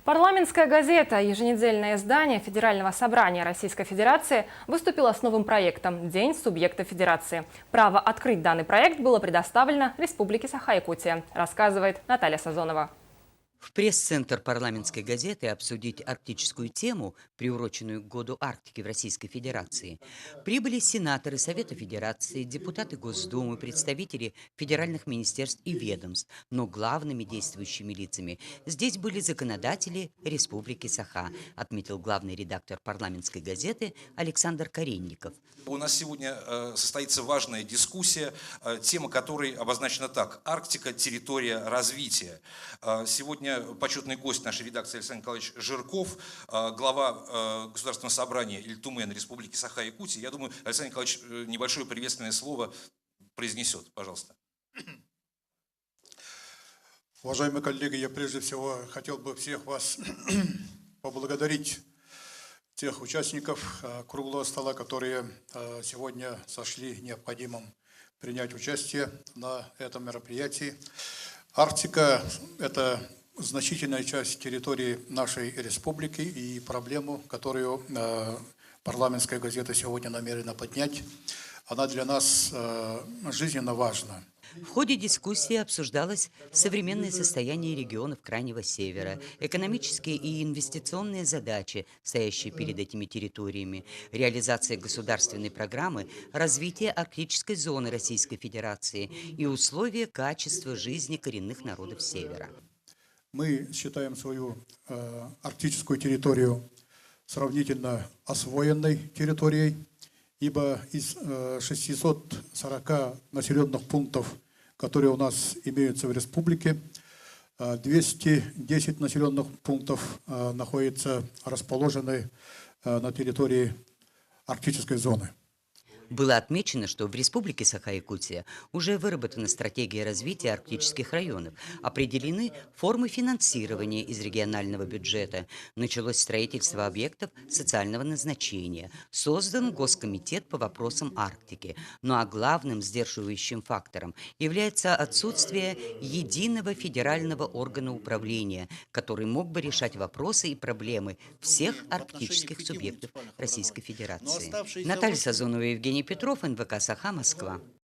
Парламентская газета, еженедельное издание Федерального собрания Российской Федерации, выступила с новым проектом «День субъекта Федерации». Право открыть данный проект было предоставлено Республике Саха-Якутия, рассказывает Наталья Сазонова. В пресс-центр парламентской газеты обсудить арктическую тему, приуроченную к Году Арктики в Российской Федерации, прибыли сенаторы Совета Федерации, депутаты Госдумы, представители федеральных министерств и ведомств, но главными действующими лицами здесь были законодатели Республики Саха, отметил главный редактор парламентской газеты Александр Каренников. У нас сегодня состоится важная дискуссия, тема которой обозначена так: Арктика – территория развития. Сегодня почетный гость нашей редакции Александр Николаевич Жирков, глава Государственного собрания Ильтумен Республики Саха-Якутия. Я думаю, Александр Николаевич небольшое приветственное слово произнесет. Пожалуйста. Уважаемые коллеги, я прежде всего хотел бы всех вас поблагодарить, тех участников круглого стола, которые сегодня сочли необходимым принять участие на этом мероприятии. Арктика – это значительная часть территории нашей республики, и проблему, которую парламентская газета сегодня намерена поднять, она для нас жизненно важна. В ходе дискуссии обсуждалось современное состояние регионов Крайнего Севера, экономические и инвестиционные задачи, стоящие перед этими территориями, реализация государственной программы развития арктической зоны Российской Федерации и условия качества жизни коренных народов Севера. Мы считаем свою арктическую территорию сравнительно освоенной территорией, ибо из 640 населенных пунктов, которые у нас имеются в республике, 210 населенных пунктов расположены на территории арктической зоны. Было отмечено, что в Республике Саха-Якутия уже выработана стратегия развития арктических районов, определены формы финансирования из регионального бюджета, началось строительство объектов социального назначения, создан Госкомитет по вопросам Арктики. Ну а главным сдерживающим фактором является отсутствие единого федерального органа управления, который мог бы решать вопросы и проблемы всех арктических субъектов Российской Федерации. Наталья Сазонова, Евгений Петров, НВК «Саха», Москва.